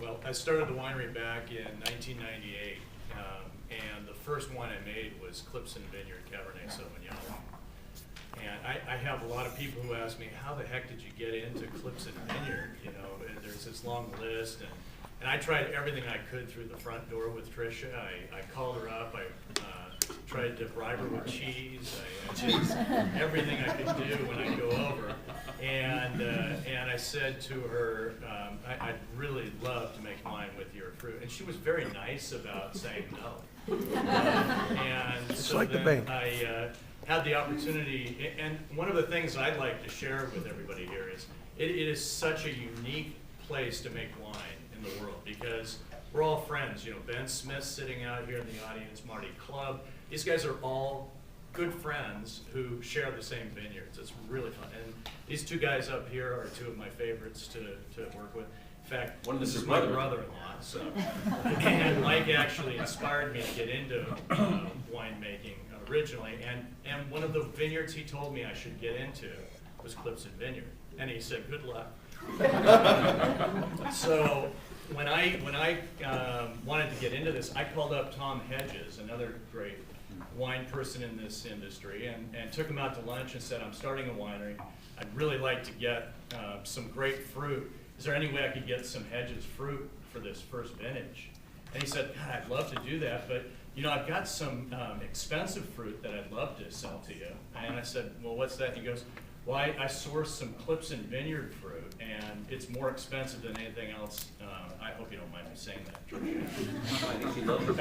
Well, I started the winery back in 1998, and the first wine I made was Klipsun Vineyard Cabernet Sauvignon. And I have a lot of people who ask me, how the heck did you get into Klipsun Vineyard? You know, and there's this long list, and I tried everything I could through the front door with Tricia. I called her up, I tried to bribe her with cheese, I did everything I could do when I go over. And I said to her, I'd really love to make wine with your fruit. And she was very nice about saying no. And It's so like the then bank. I had the opportunity, and one of the things I'd like to share with everybody here is, it is such a unique place to make wine in the world, because we're all friends. You know, Ben Smith sitting out here in the audience, Marty Clubb. These guys are all good friends who share the same vineyards. It's really fun. And these two guys up here are two of my favorites to work with. In fact, this is my brother-in-law. So, and Mike actually inspired me to get into winemaking originally. And one of the vineyards he told me I should get into was Klipsun Vineyard. And he said, good luck. So when I wanted to get into this, I called up Tom Hedges, another great wine person in this industry, and took him out to lunch and said, I'm starting a winery. I'd really like to get some great fruit. Is there any way I could get some Hedges fruit for this first vintage? And he said, God, I'd love to do that, but you know, I've got some expensive fruit that I'd love to sell to you. And I said, well, what's that? And he goes, well, I sourced some Klipsun Vineyard fruit, and it's more expensive than anything else. I hope you don't mind me saying that, George. I think she loves it.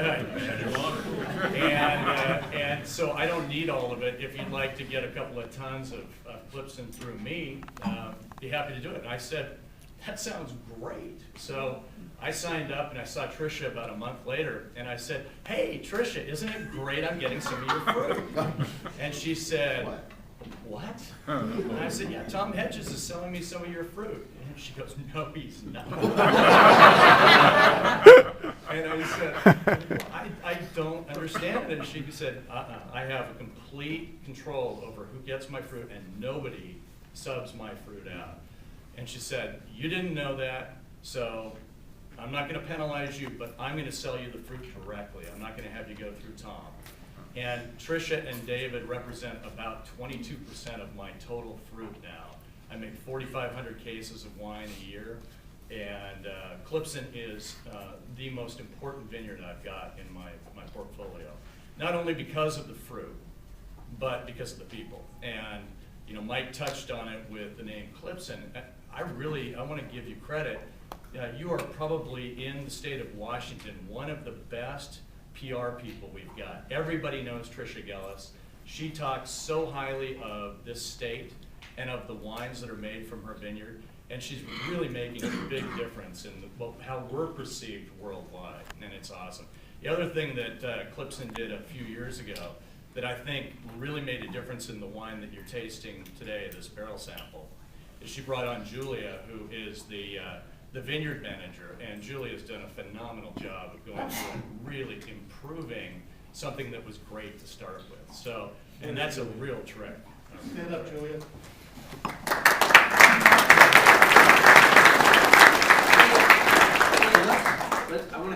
And so I don't need all of it. If you'd like to get a couple of tons of Klipsun through me, be happy to do it. And I said, that sounds great. So I signed up, and I saw Tricia about a month later, and I said, hey, Tricia, isn't it great I'm getting some of your fruit? And she said, what? And I said, yeah, Tom Hedges is selling me some of your fruit. And she goes, no, he's not. And I said, well, I don't understand it. And she said, I have complete control over who gets my fruit, and nobody subs my fruit out. And she said, you didn't know that, so I'm not going to penalize you, but I'm going to sell you the fruit directly. I'm not going to have you go through Tom. And Tricia and David represent about 22% of my total fruit now. I make 4,500 cases of wine a year, and Klipsun is the most important vineyard I've got in my portfolio. Not only because of the fruit, but because of the people. And you know, Mike touched on it with the name Klipsun. I want to give you credit. You are probably, in the state of Washington, one of the best PR people we've got. Everybody knows Tricia Gillis. She talks so highly of this state and of the wines that are made from her vineyard, and she's really making a big difference in how we're perceived worldwide, and it's awesome. The other thing that Klipsun did a few years ago that I think really made a difference in the wine that you're tasting today, this barrel sample, is she brought on Julia, who is the vineyard manager, and Julia's done a phenomenal job of going through and really improving something that was great to start with. So, and that's a real trick. Stand up, Julia. I want